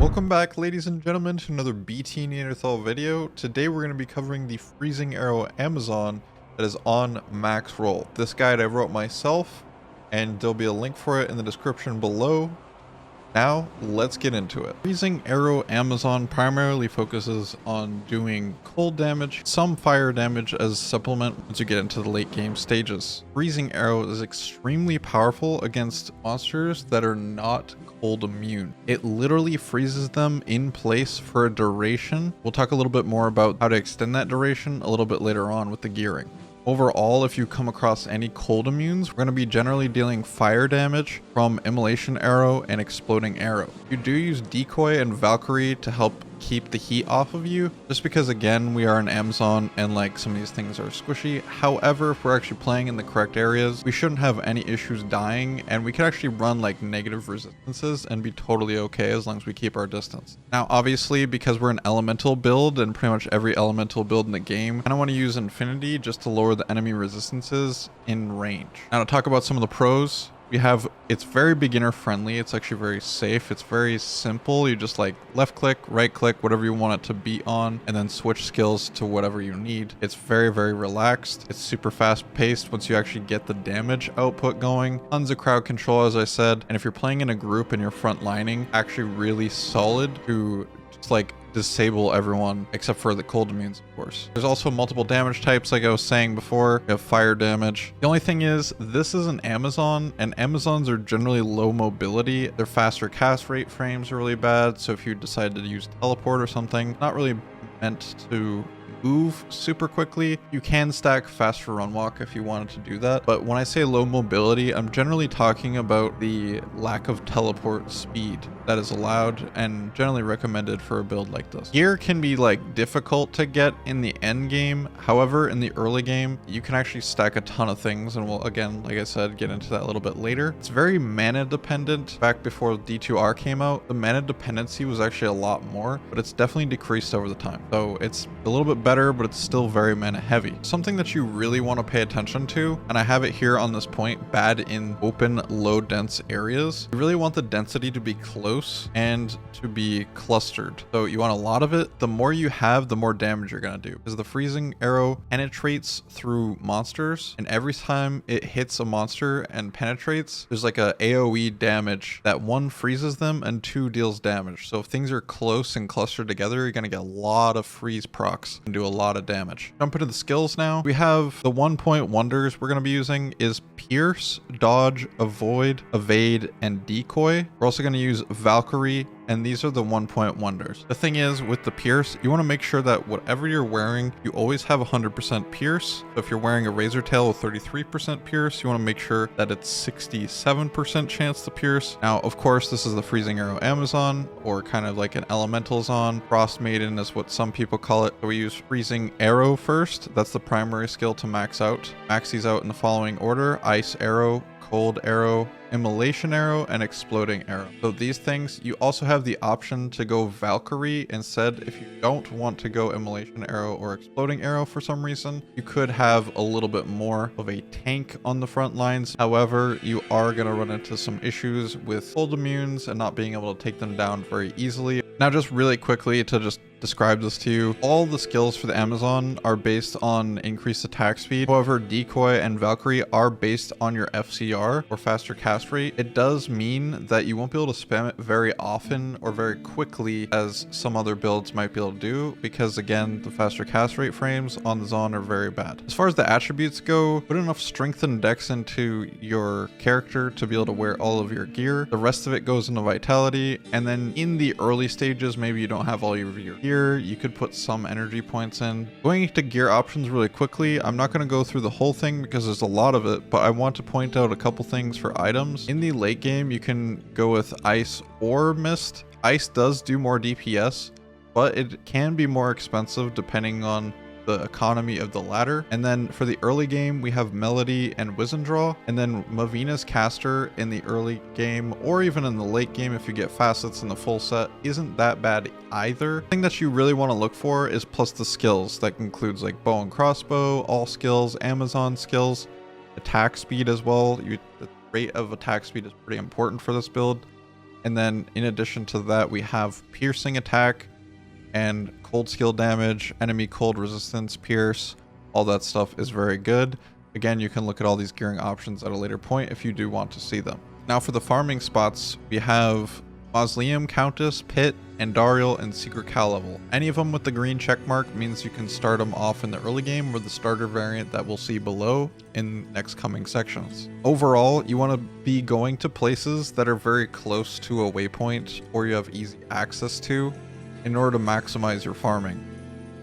Welcome back, ladies and gentlemen, to another BTNeanderthal video. Today we're going to be covering the Freezing Arrow Amazon that is on max roll. This guide I wrote myself, and there'll be a link for it in the description below. Now, let's get into it. Freezing Arrow Amazon primarily focuses on doing cold damage, some fire damage as supplement once you get into the late game stages. Freezing Arrow is extremely powerful against monsters that are not cold immune. It literally freezes them in place for a duration. We'll talk a little bit more about how to extend that duration a little bit later on with the gearing. Overall, if you come across any cold immunes, we're going to be generally dealing fire damage from Immolation Arrow and Exploding Arrow. You do use Decoy and Valkyrie to help keep the heat off of you, just because again we are an Amazon and like some of these things are squishy. However, if we're actually playing in the correct areas, we shouldn't have any issues dying, and we can actually run like negative resistances and be totally okay as long as we keep our distance. Now obviously, because we're an elemental build and pretty much every elemental build in the game, I want to use Infinity just to lower the enemy resistances in range. Now to talk about some of the pros, it's very beginner friendly. It's actually very safe. It's very simple. You just like left click, right click, whatever you want it to be on, and then switch skills to whatever you need. It's very, very relaxed. It's super fast paced once you actually get the damage output going. Tons of crowd control, as I said. And if you're playing in a group and you're front lining, actually really solid to just like disable everyone except for the cold immunes, of course. There's also multiple damage types, like I was saying before. You have fire damage. The only thing is, this is an Amazon, and Amazons are generally low mobility. Their faster cast rate frames are really bad, so if you decide to use teleport or something, not really meant to move super quickly. You can stack faster run walk if you wanted to do that, but when I say low mobility, I'm generally talking about the lack of teleport speed that is allowed and generally recommended for a build like this. Gear can be like difficult to get in the end game. However, in the early game, you can actually stack a ton of things, and we'll, again, like I said, get into that a little bit later. It's very mana dependent. Back before D2R came out, the mana dependency was actually a lot more, but it's definitely decreased over the time. So it's a little bit better, but it's still very mana heavy. Something that you really want to pay attention to, and I have it here on this point, bad in open, low dense areas. You really want the density to be close and to be clustered. So you want a lot of it. The more you have, the more damage you're going to do, because the Freezing Arrow penetrates through monsters, and every time it hits a monster and penetrates, there's like a AoE damage that 1 freezes them and 2 deals damage. So if things are close and clustered together, you're going to get a lot of freeze procs and do a lot of damage. Jump into the skills now. We have the 1-point wonders we're going to be using is Pierce, Dodge, Avoid, Evade, and Decoy. We're also going to use Valkyrie, and these are the 1-point wonders. The thing is, with the Pierce, you want to make sure that whatever you're wearing, you always have 100% Pierce. So if you're wearing a Razor Tail with 33% Pierce, you want to make sure that it's 67% chance to Pierce. Now, of course, this is the Freezing Arrow Amazon, or kind of like an Elementalzon. Frost Maiden is what some people call it. So we use Freezing Arrow first. That's the primary skill to max out. Max these out in the following order: Ice Arrow, Cold Arrow, Immolation Arrow, and Exploding Arrow. So these things, you also have the option to go Valkyrie instead. If you don't want to go Immolation Arrow or Exploding Arrow for some reason, you could have a little bit more of a tank on the front lines. However, you are going to run into some issues with cold immunes and not being able to take them down very easily. Now, just really quickly to just describe this to you, all the skills for the Amazon are based on increased attack speed. However, Decoy and Valkyrie are based on your FCR, or faster cast rate. It does mean that you won't be able to spam it very often or very quickly as some other builds might be able to do, because again, the faster cast rate frames on the Zon are very bad. As far as the attributes go, put enough strength and dex into your character to be able to wear all of your gear. The rest of it goes into vitality, and then in the early stages, maybe you don't have all of your gear, you could put some energy points in. Going into gear options really quickly, I'm not going to go through the whole thing because there's a lot of it, but I want to point out a couple things for items. In the late game, you can go with Ice or Mist. Ice does do more DPS, but it can be more expensive depending on the economy of the latter. And then for the early game, we have Melody and Wizendraw, and then Mavina's caster in the early game, or even in the late game if you get facets in the full set, isn't that bad either. The thing that you really want to look for is plus the skills. That includes like bow and crossbow, all skills, Amazon skills, attack speed as well. The rate of attack speed is pretty important for this build. And then in addition to that, we have piercing attack and cold skill damage, enemy cold resistance, pierce. All that stuff is very good. Again, you can look at all these gearing options at a later point if you do want to see them. Now for the farming spots, we have Mausoleum, Countess, Pit, Andariel, and Secret Cal level. Any of them with the green check mark means you can start them off in the early game or the starter variant that we'll see below in next coming sections. Overall, you want to be going to places that are very close to a waypoint or you have easy access to in order to maximize your farming.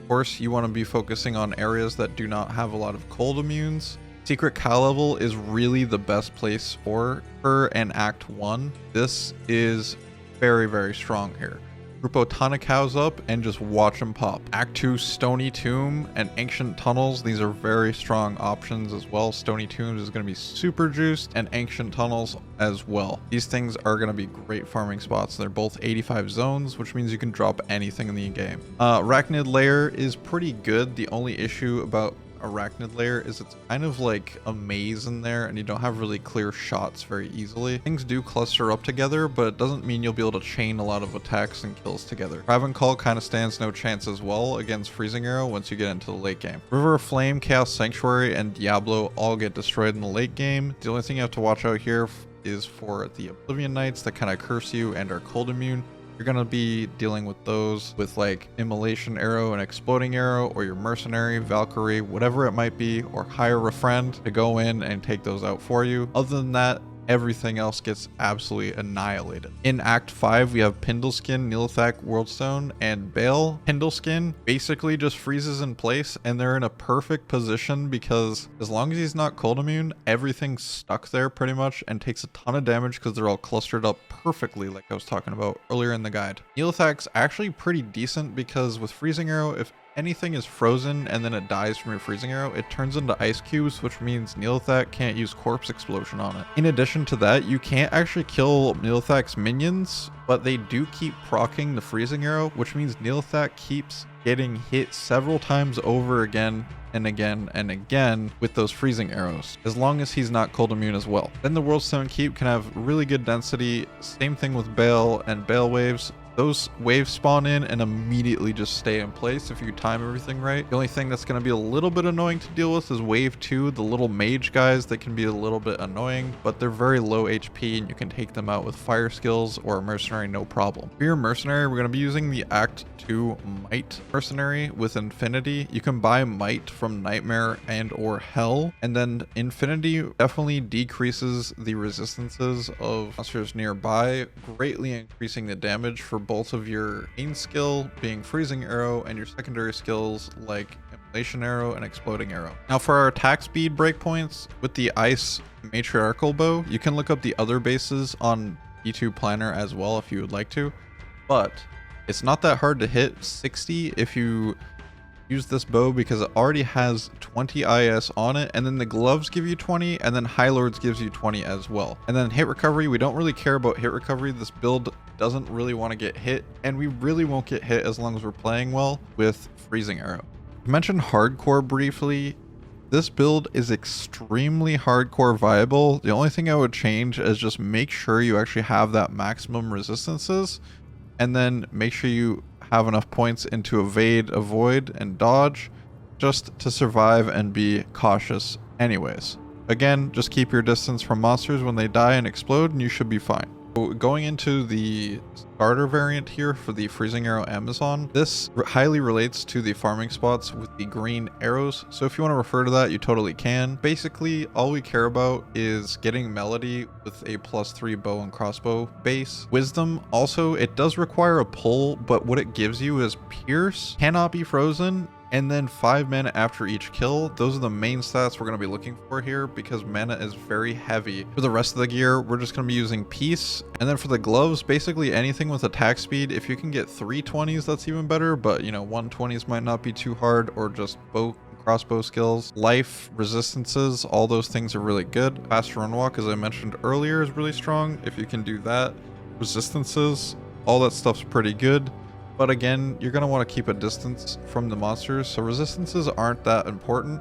Of course, you want to be focusing on areas that do not have a lot of cold immunes. Secret Cal level is really the best place for her in Act 1. This is very, very strong here. Group a ton of cows up and just watch them pop. Act 2, Stony Tomb and Ancient Tunnels. These are very strong options as well. Stony Tombs is going to be super juiced and Ancient Tunnels as well. These things are going to be great farming spots. They're both 85 zones, which means you can drop anything in the game. Arachnid Lair is pretty good. The only issue about Arachnid Lair is it's kind of like a maze in there and you don't have really clear shots very easily. Things do cluster up together, but it doesn't mean you'll be able to chain a lot of attacks and kills together. Ravencall kind of stands no chance as well against Freezing Arrow once you get into the late game. River of Flame, Chaos Sanctuary, and Diablo all get destroyed in the late game. The only thing you have to watch out here is for the Oblivion Knights that kind of curse you and are cold immune. You're going to be dealing with those with like Immolation Arrow and Exploding Arrow, or your Mercenary, Valkyrie, whatever it might be, or hire a friend to go in and take those out for you. Other than that, everything else gets absolutely annihilated. In Act 5, we have Pindleskin, Nilithak, Worldstone, and Bale. Pindleskin basically just freezes in place, and they're in a perfect position because as long as he's not cold immune, everything's stuck there pretty much and takes a ton of damage because they're all clustered up perfectly like I was talking about earlier in the guide. Nilithak's actually pretty decent because with Freezing Arrow, if anything is frozen and then it dies from your Freezing Arrow, it turns into ice cubes, which means Nilithak can't use Corpse Explosion on it. In addition to that, you can't actually kill Nilithak's minions, but they do keep proccing the Freezing Arrow, which means Nilithak keeps getting hit several times over again and again and again with those freezing arrows, as long as he's not cold immune as well. Then the Worldstone Keep can have really good density. Same thing with Bale and Bale Waves. Those waves spawn in and immediately just stay in place if you time everything right. The only thing that's going to be a little bit annoying to deal with is wave 2, the little mage guys that can be a little bit annoying, but they're very low HP and you can take them out with fire skills or a mercenary no problem. For your mercenary, we're going to be using the Act 2 Might Mercenary with Infinity. You can buy Might from Nightmare and or Hell, and then Infinity definitely decreases the resistances of monsters nearby, greatly increasing the damage for both of your main skill being Freezing Arrow and your secondary skills like Immolation Arrow and Exploding Arrow. Now for our attack speed breakpoints, with the Ice Matriarchal Bow, you can look up the other bases on E2 Planner as well if you would like to, but it's not that hard to hit 60 if you use this bow because it already has 20 IS on it, and then the gloves give you 20, and then High Lords gives you 20 as well. And then hit recovery, we don't really care about hit recovery. This build doesn't really want to get hit, and we really won't get hit as long as we're playing well with Freezing Arrow. I mentioned hardcore briefly. This build is extremely hardcore viable. The only thing I would change is just make sure you actually have that maximum resistances, and then make sure you have enough points into evade, avoid, and dodge just to survive and be cautious anyways. Again, just keep your distance from monsters when they die and explode and you should be fine. So going into the starter variant here for the Freezing Arrow Amazon, this highly relates to the farming spots with the green arrows. So if you want to refer to that, you totally can. Basically, all we care about is getting Melody with a +3 bow and crossbow base. Wisdom, also, it does require a pull, but what it gives you is Pierce, cannot be frozen, and then 5 mana after each kill. Those are the main stats we're going to be looking for here because mana is very heavy. For the rest of the gear, we're just going to be using Peace. And then for the gloves, basically anything with attack speed, if you can get 320s, that's even better. But, you know, 120s might not be too hard, or just bow crossbow skills. Life, resistances, all those things are really good. Fast run walk, as I mentioned earlier, is really strong. If you can do that. Resistances, all that stuff's pretty good. But again, you're going to want to keep a distance from the monsters, so resistances aren't that important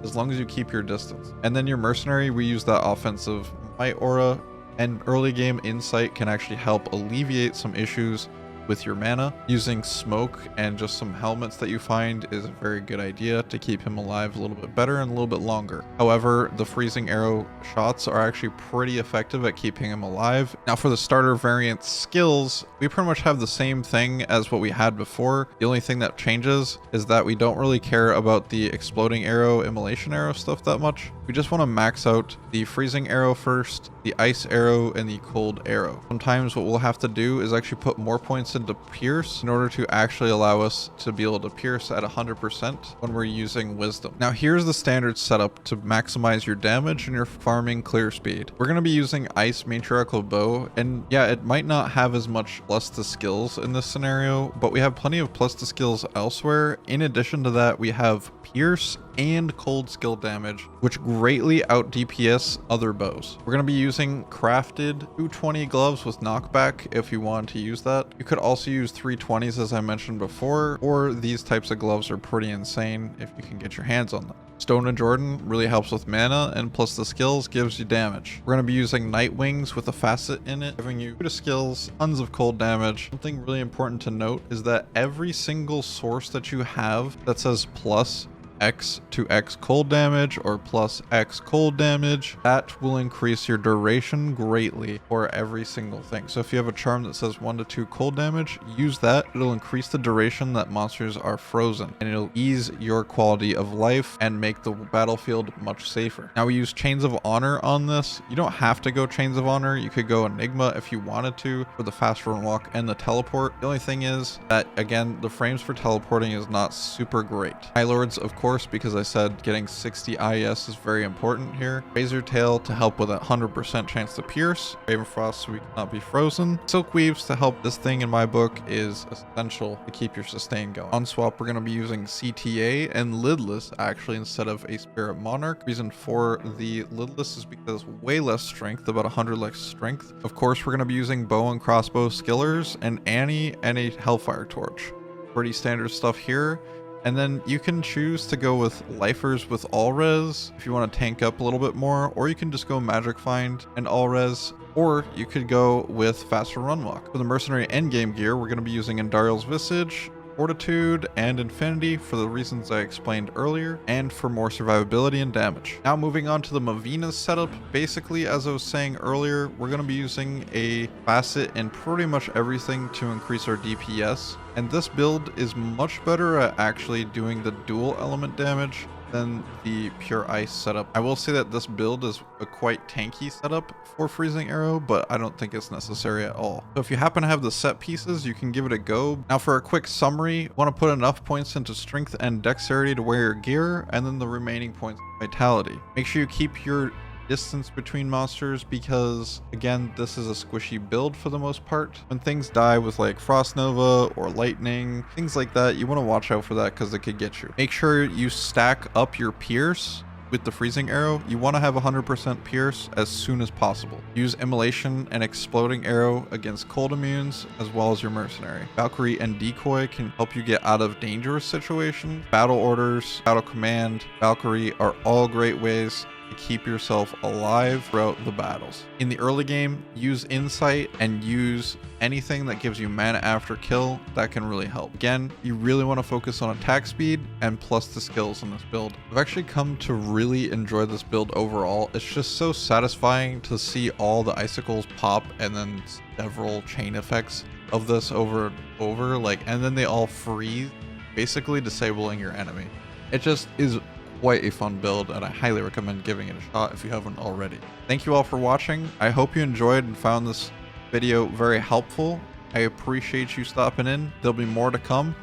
as long as you keep your distance. And then your mercenary, we use that offensive Might aura And early game insight can actually help alleviate some issues with your mana. Using smoke and just some helmets that you find is a very good idea to keep him alive a little bit better and a little bit longer. However, the freezing arrow shots are actually pretty effective at keeping him alive. Now for the starter variant skills, we pretty much have the same thing as what we had before. The only thing that changes is that we don't really care about the exploding arrow, immolation arrow stuff that much. We just want to max out the freezing arrow first, the ice arrow, and the cold arrow. Sometimes what we'll have to do is actually put more points into pierce in order to actually allow us to be able to pierce at 100% when we're using wisdom. Now here's the standard setup to maximize your damage and your farming clear speed. We're going to be using ice matriarchal bow, and yeah, it might not have as much plus to skills in this scenario, but we have plenty of plus to skills elsewhere. In addition to that, we have pierce and cold skill damage, which greatly out DPS other bows. We're going to be using crafted 220 gloves with knockback if you want to use that. You could also use 320s as I mentioned before, or these types of gloves are pretty insane if you can get your hands on them. Stone and Jordan really helps with mana, and plus the skills gives you damage. We're going to be using Night Wings with a facet in it, giving you 2 skills, tons of cold damage. Something really important to note is that every single source that you have that says plus X to X cold damage or plus X cold damage, that will increase your duration greatly for every single thing. So if you have a charm that says 1 to 2 cold damage, use that. It'll increase the duration that monsters are frozen, and it'll ease your quality of life and make the battlefield much safer. Now we use Chains of Honor on this. You don't have to go Chains of Honor. You could go Enigma if you wanted to for the fast run walk and the teleport. The only thing is that, again, the frames for teleporting is not super great. High Lords, of course, because I said getting 60 IES is very important here. Razor Tail to help with a 100% chance to pierce. Ravenfrost so we cannot be frozen. Silk Weaves to help. This thing in my book is essential to keep your sustain going. On swap, we're going to be using CTA and Lidless actually instead of a Spirit Monarch. Reason for the Lidless is because way less strength, about 100 less strength. Of course, we're going to be using Bow and Crossbow Skillers and Annie and a Hellfire Torch. Pretty standard stuff here. And then you can choose to go with Lifers with all res if you want to tank up a little bit more, or you can just go Magic Find and all res, or you could go with Faster Run Walk. For the Mercenary endgame gear, we're going to be using Endariel's Visage, Fortitude, and Infinity for the reasons I explained earlier, and for more survivability and damage. Now moving on to the Mavina's setup. Basically, as I was saying earlier, we're going to be using a facet in pretty much everything to increase our DPS, and this build is much better at actually doing the dual element damage than the pure ice setup. I will say that this build is a quite tanky setup for freezing arrow, but I don't think it's necessary at all. So if you happen to have the set pieces, you can give it a go. Now for a quick summary, you want to put enough points into strength and dexterity to wear your gear, and then the remaining points vitality. Make sure you keep your distance between monsters because, again, this is a squishy build for the most part. When things die with like Frost Nova or Lightning, things like that, you want to watch out for that because it could get you. Make sure you stack up your Pierce with the freezing arrow. You want to have 100% Pierce as soon as possible. Use Immolation and Exploding Arrow against cold immunes as well as your Mercenary. Valkyrie and Decoy can help you get out of dangerous situations. Battle Orders, Battle Command, Valkyrie are all great ways to keep yourself alive throughout the battles. In the early game, use Insight and use anything that gives you mana after kill. That can really help. Again, you really want to focus on attack speed and plus the skills in this build. I've actually come to really enjoy this build overall. It's just so satisfying to see all the icicles pop and then several chain effects of this over and over, and then they all freeze, basically disabling your enemy. It just is quite a fun build, and I highly recommend giving it a shot if you haven't already. Thank you all for watching. I hope you enjoyed and found this video very helpful. I appreciate you stopping in. There'll be more to come.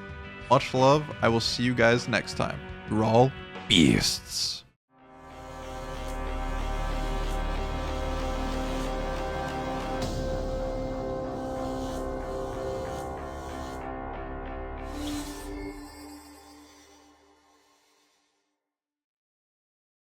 Much love. I will see you guys next time. You're all beasts.